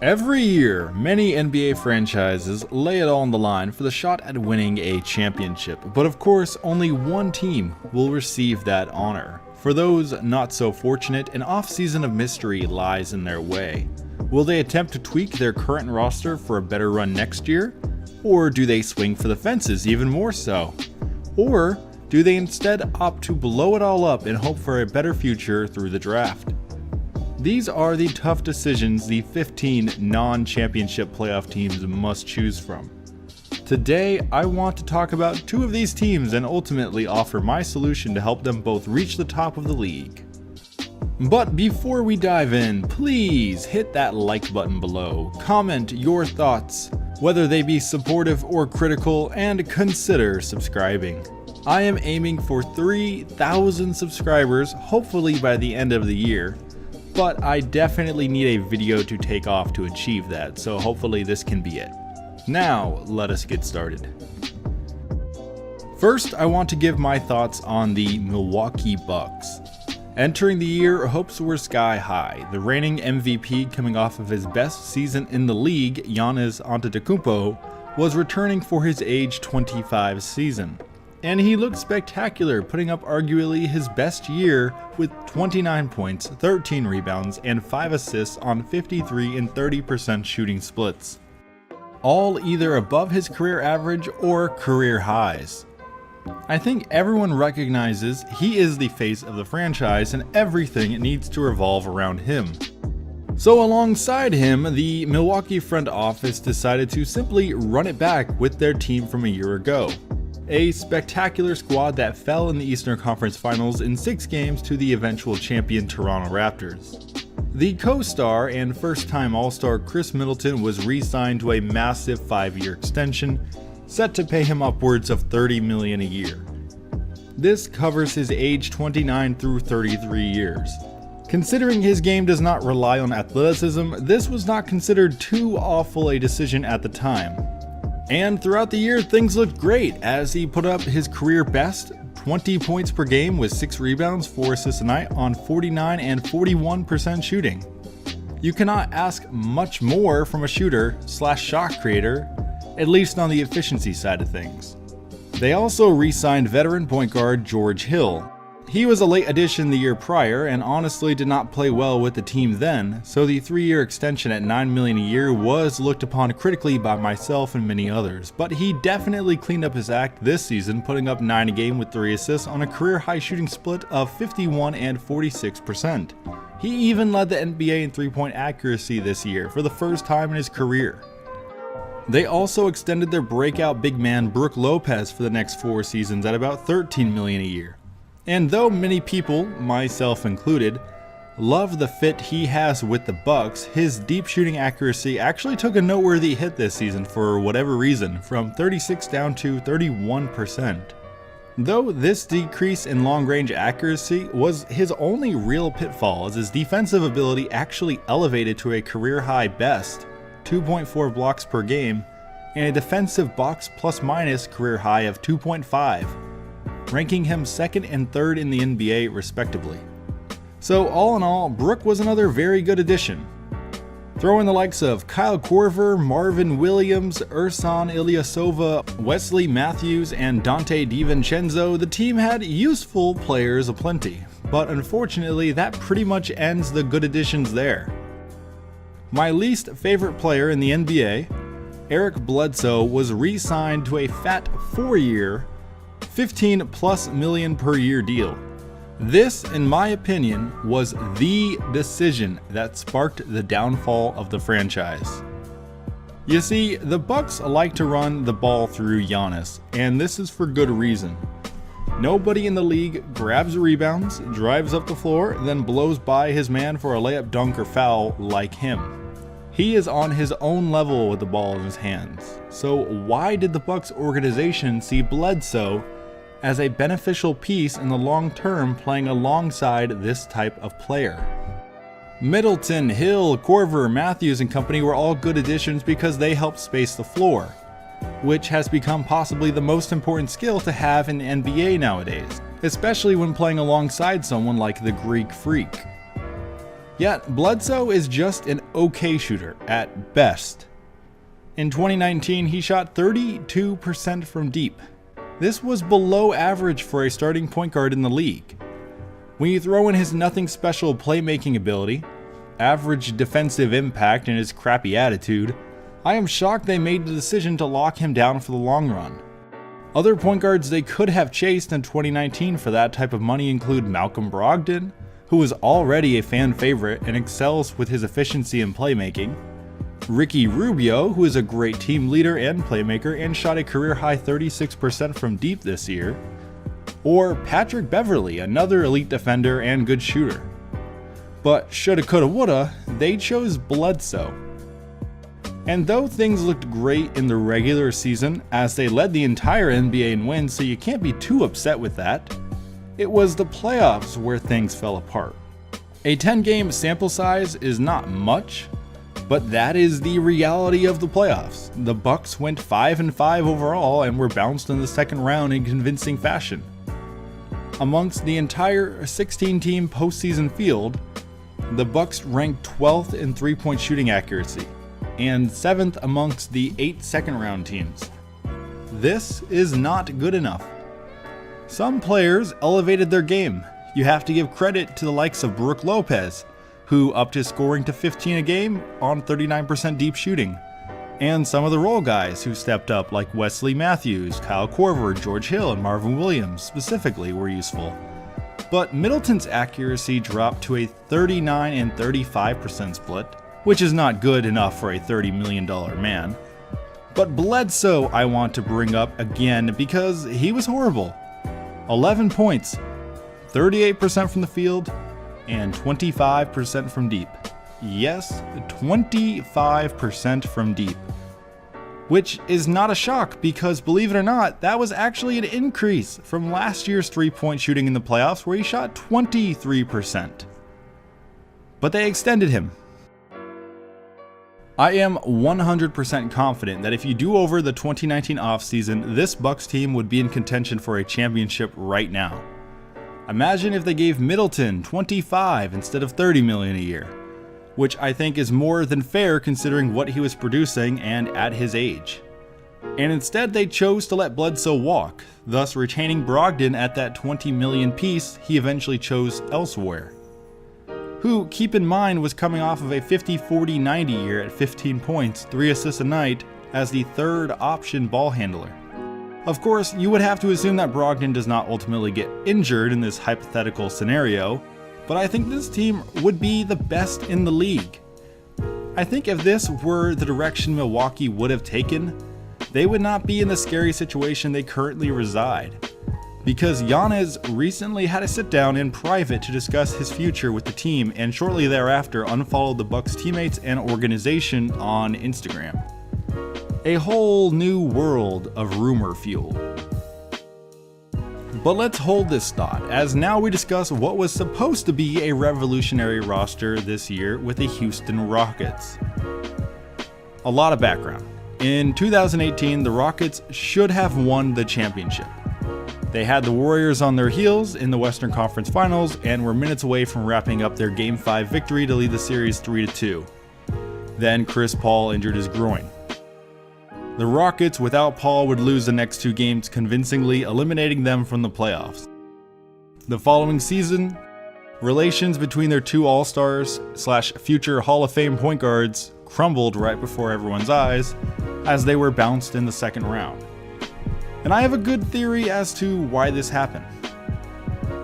Every year, many NBA franchises lay it all on the line for the shot at winning a championship, but of course, only one team will receive that honor. For those not so fortunate, an off-season of mystery lies in their way. Will they attempt to tweak their current roster for a better run next year? Or do they swing for the fences even more so? Or do they instead opt to blow it all up and hope for a better future through the draft? These are the tough decisions the 15 non-championship playoff teams must choose from. Today, I want to talk about two of these teams and ultimately offer my solution to help them both reach the top of the league. But before we dive in, please hit that like button below, comment your thoughts, whether they be supportive or critical, and consider subscribing. I am aiming for 3,000 subscribers, hopefully by the end of the year. But I definitely need a video to take off to achieve that, so hopefully this can be it. Now, let us get started. First, I want to give my thoughts on the Milwaukee Bucks. Entering the year, hopes were sky high. The reigning MVP, coming off of his best season in the league, Giannis Antetokounmpo, was returning for his age 25 season. And he looked spectacular, putting up arguably his best year with 29 points, 13 rebounds, and 5 assists on 53 and 30% shooting splits. All either above his career average or career highs. I think everyone recognizes he is the face of the franchise and everything needs to revolve around him. So alongside him, the Milwaukee front office decided to simply run it back with their team from a year ago. A spectacular squad that fell in the Eastern Conference Finals in 6 games to the eventual champion Toronto Raptors. The co-star and first-time All-Star Chris Middleton was re-signed to a massive 5-year extension, set to pay him upwards of $30 million a year. This covers his age 29 through 33 years. Considering his game does not rely on athleticism, this was not considered too awful a decision at the time. And throughout the year, things looked great as he put up his career best, 20 points per game with 6 rebounds, 4 assists a night on 49 and 41% shooting. You cannot ask much more from a shooter / shot creator, at least on the efficiency side of things. They also re-signed veteran point guard George Hill. He was a late addition the year prior and honestly did not play well with the team then, so the 3-year extension at $9 million a year was looked upon critically by myself and many others, but he definitely cleaned up his act this season, putting up 9 a game with 3 assists on a career high shooting split of 51 and 46%. He even led the NBA in 3-point accuracy this year for the first time in his career. They also extended their breakout big man Brook Lopez for the next 4 seasons at about $13 million a year. And though many people, myself included, love the fit he has with the Bucks, his deep shooting accuracy actually took a noteworthy hit this season for whatever reason, from 36 down to 31%. Though this decrease in long-range accuracy was his only real pitfall, as his defensive ability actually elevated to a career-high best, 2.4 blocks per game, and a defensive box plus-minus career high of 2.5. ranking him 2nd and 3rd in the NBA respectively. So all in all, Brook was another very good addition. Throw in the likes of Kyle Korver, Marvin Williams, Ersan Ilyasova, Wesley Matthews, and Dante DiVincenzo, the team had useful players aplenty, but unfortunately that pretty much ends the good additions there. My least favorite player in the NBA, Eric Bledsoe, was re-signed to a fat 4-year, $15+ million per year deal. This, in my opinion, was the decision that sparked the downfall of the franchise. You see, the Bucks like to run the ball through Giannis, and this is for good reason. Nobody in the league grabs rebounds, drives up the floor, then blows by his man for a layup, dunk, or foul like him. He is on his own level with the ball in his hands. So why did the Bucks organization see Bledsoe as a beneficial piece in the long term, playing alongside this type of player? Middleton, Hill, Korver, Matthews, and company were all good additions because they helped space the floor, which has become possibly the most important skill to have in the NBA nowadays, especially when playing alongside someone like the Greek Freak. Yet Bledsoe is just an okay shooter at best. In 2019, he shot 32% from deep. This was below average for a starting point guard in the league. When you throw in his nothing special playmaking ability, average defensive impact, and his crappy attitude, I am shocked they made the decision to lock him down for the long run. Other point guards they could have chased in 2019 for that type of money include Malcolm Brogdon, who is already a fan favorite and excels with his efficiency in playmaking, Ricky Rubio, who is a great team leader and playmaker and shot a career-high 36% from deep this year, or Patrick Beverley, another elite defender and good shooter. But shoulda coulda woulda, they chose Bledsoe. And though things looked great in the regular season, as they led the entire NBA in wins, so you can't be too upset with that, it was the playoffs where things fell apart. A 10-game sample size is not much, but that is the reality of the playoffs. The Bucks went 5-5 overall and were bounced in the second round in convincing fashion. Amongst the entire 16-team postseason field, the Bucks ranked 12th in three-point shooting accuracy and 7th amongst the 8 second-round teams. This is not good enough. Some players elevated their game. You have to give credit to the likes of Brook Lopez, who upped his scoring to 15 a game on 39% deep shooting, and some of the role guys who stepped up like Wesley Matthews, Kyle Korver, George Hill, and Marvin Williams specifically were useful. But Middleton's accuracy dropped to a 39 and 35% split, which is not good enough for a $30 million man. But Bledsoe I want to bring up again because he was horrible. 11 points, 38% from the field, and 25% from deep. Yes, 25% from deep. Which is not a shock because, believe it or not, that was actually an increase from last year's three-point shooting in the playoffs where he shot 23%. But they extended him. I am 100% confident that if you do over the 2019 offseason, this Bucks team would be in contention for a championship right now. Imagine if they gave Middleton 25 instead of $30 million a year, which I think is more than fair considering what he was producing and at his age. And instead they chose to let Bledsoe walk, thus retaining Brogdon at that $20 million piece he eventually chose elsewhere. Who, keep in mind, was coming off of a 50-40-90 year at 15 points, 3 assists a night as the third option ball handler. Of course, you would have to assume that Brogdon does not ultimately get injured in this hypothetical scenario, but I think this team would be the best in the league. I think if this were the direction Milwaukee would have taken, they would not be in the scary situation they currently reside. Because Giannis recently had a sit down in private to discuss his future with the team and shortly thereafter unfollowed the Bucks teammates and organization on Instagram. A whole new world of rumor fuel. But let's hold this thought, as now we discuss what was supposed to be a revolutionary roster this year with the Houston Rockets. A lot of background. In 2018, the Rockets should have won the championship. They had the Warriors on their heels in the Western Conference Finals and were minutes away from wrapping up their Game 5 victory to lead the series 3-2. Then Chris Paul injured his groin. The Rockets without Paul would lose the next 2 games, convincingly eliminating them from the playoffs. The following season, relations between their 2 All-Stars / future Hall of Fame point guards crumbled right before everyone's eyes as they were bounced in the second round. And I have a good theory as to why this happened.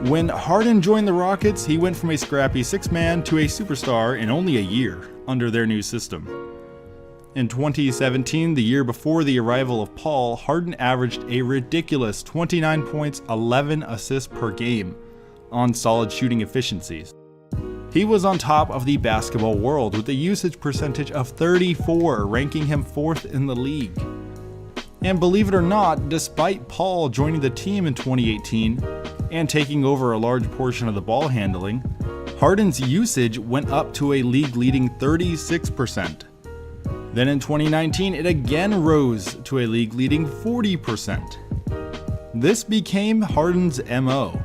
When Harden joined the Rockets, he went from a scrappy 6-man to a superstar in only a year under their new system. In 2017, the year before the arrival of Paul, Harden averaged a ridiculous 29 points, 11 assists per game on solid shooting efficiencies. He was on top of the basketball world with a usage percentage of 34, ranking him 4th in the league. And believe it or not, despite Paul joining the team in 2018 and taking over a large portion of the ball handling, Harden's usage went up to a league-leading 36%. Then in 2019, it again rose to a league-leading 40%. This became Harden's MO.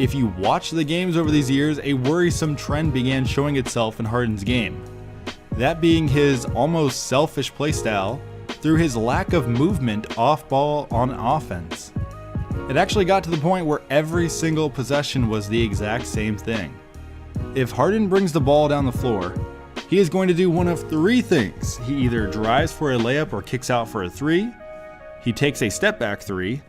if you watch the games over these years, a worrisome trend began showing itself in Harden's game. That being his almost selfish playstyle through his lack of movement off ball on offense. It actually got to the point where every single possession was the exact same thing. If Harden brings the ball down the floor, he is going to do one of three things. He either drives for a layup or kicks out for a three, he takes a step back three,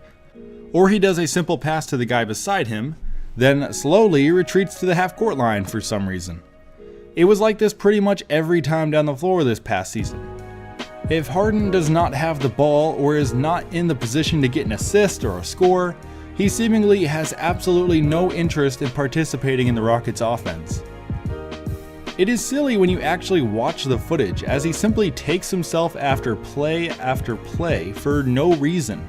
or he does a simple pass to the guy beside him, then slowly retreats to the half-court line for some reason. It was like this pretty much every time down the floor this past season. If Harden does not have the ball or is not in the position to get an assist or a score, he seemingly has absolutely no interest in participating in the Rockets' offense. It is silly when you actually watch the footage, as he simply takes himself after play for no reason.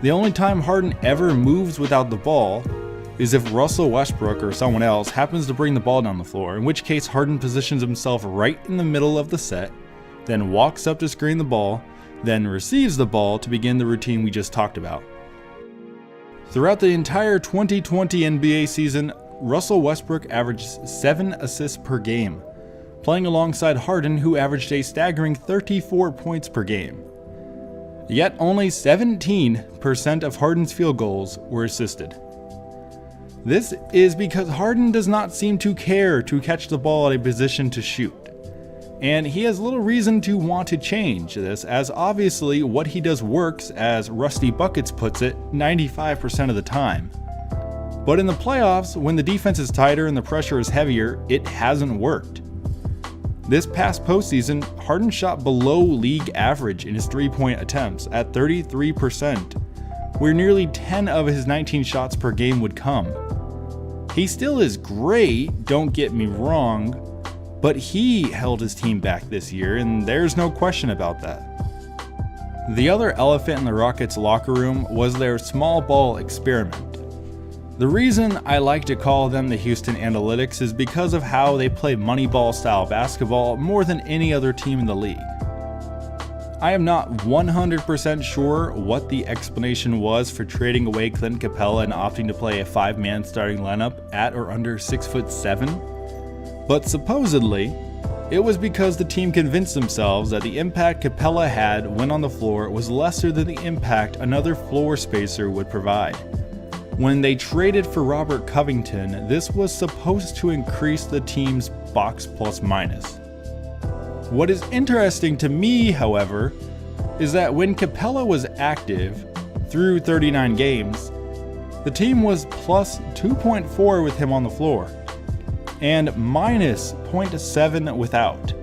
The only time Harden ever moves without the ball is if Russell Westbrook or someone else happens to bring the ball down the floor, in which case Harden positions himself right in the middle of the set, then walks up to screen the ball, then receives the ball to begin the routine we just talked about. Throughout the entire 2020 NBA season, Russell Westbrook averaged 7 assists per game, playing alongside Harden, who averaged a staggering 34 points per game. Yet only 17% of Harden's field goals were assisted. This is because Harden does not seem to care to catch the ball at a position to shoot. And he has little reason to want to change this, as obviously what he does works, as Rusty Buckets puts it, 95% of the time. But in the playoffs, when the defense is tighter and the pressure is heavier, it hasn't worked. This past postseason, Harden shot below league average in his three-point attempts at 33%, where nearly 10 of his 19 shots per game would come. He still is great, don't get me wrong, but he held his team back this year, and there's no question about that. The other elephant in the Rockets' locker room was their small ball experiment. The reason I like to call them the Houston Analytics is because of how they play Moneyball style basketball more than any other team in the league. I am not 100% sure what the explanation was for trading away Clint Capella and opting to play a 5-man starting lineup at or under 6'7", but supposedly, it was because the team convinced themselves that the impact Capella had when on the floor was lesser than the impact another floor spacer would provide. When they traded for Robert Covington, this was supposed to increase the team's box plus minus. What is interesting to me, however, is that when Capella was active through 39 games, the team was plus 2.4 with him on the floor, and minus 0.7 without.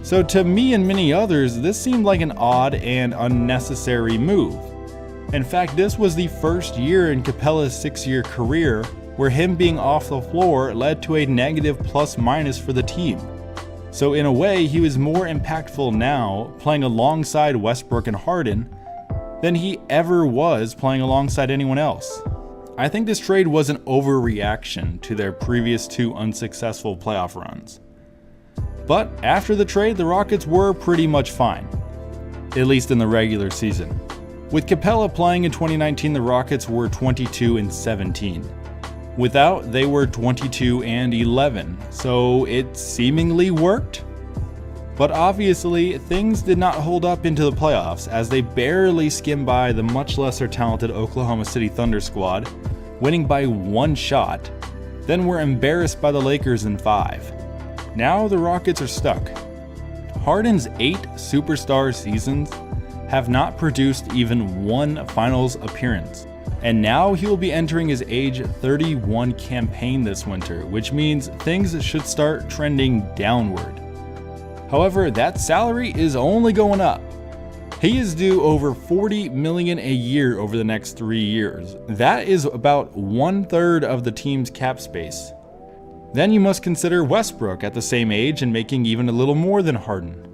So to me and many others, this seemed like an odd and unnecessary move. In fact, this was the first year in Capella's 6-year career where him being off the floor led to a negative plus minus for the team. So in a way, he was more impactful now playing alongside Westbrook and Harden than he ever was playing alongside anyone else. I think this trade was an overreaction to their previous 2 unsuccessful playoff runs. But after the trade, the Rockets were pretty much fine, at least in the regular season. With Capella playing in 2019, the Rockets were 22-17. Without, they were 22-11, so it seemingly worked. But obviously, things did not hold up into the playoffs, as they barely skimmed by the much lesser talented Oklahoma City Thunder squad, winning by 1 shot, then were embarrassed by the Lakers in 5. Now the Rockets are stuck. Harden's 8 superstar seasons have not produced even 1 finals appearance, and now he will be entering his age 31 campaign this winter, which means things should start trending downward. However, that salary is only going up. He is due over $40 million a year over the next 3 years. That is about 1/3 of the team's cap space. Then you must consider Westbrook at the same age and making even a little more than Harden.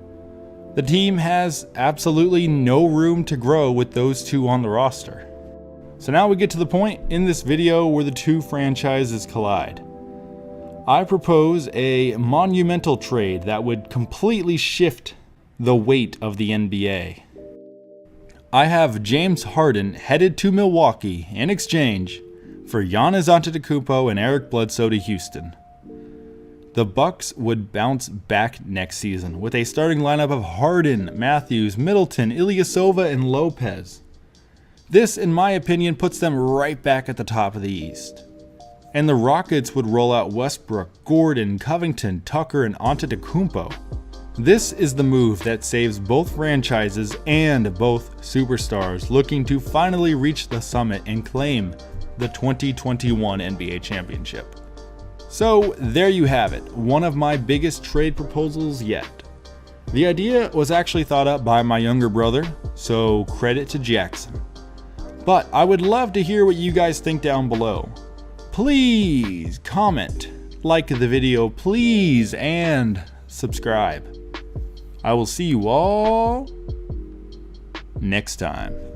The team has absolutely no room to grow with those 2 on the roster. So now we get to the point in this video where the 2 franchises collide. I propose a monumental trade that would completely shift the weight of the NBA. I have James Harden headed to Milwaukee in exchange for Giannis Antetokounmpo and Eric Bledsoe to Houston. The Bucks would bounce back next season with a starting lineup of Harden, Matthews, Middleton, Ilyasova, and Lopez. This, in my opinion, puts them right back at the top of the East. And the Rockets would roll out Westbrook, Gordon, Covington, Tucker, and Antetokounmpo. This is the move that saves both franchises and both superstars looking to finally reach the summit and claim the 2021 NBA championship. So there you have it, one of my biggest trade proposals yet. The idea was actually thought up by my younger brother, so credit to Jackson. But I would love to hear what you guys think down below. Please comment, like the video, please, and subscribe. I will see you all next time.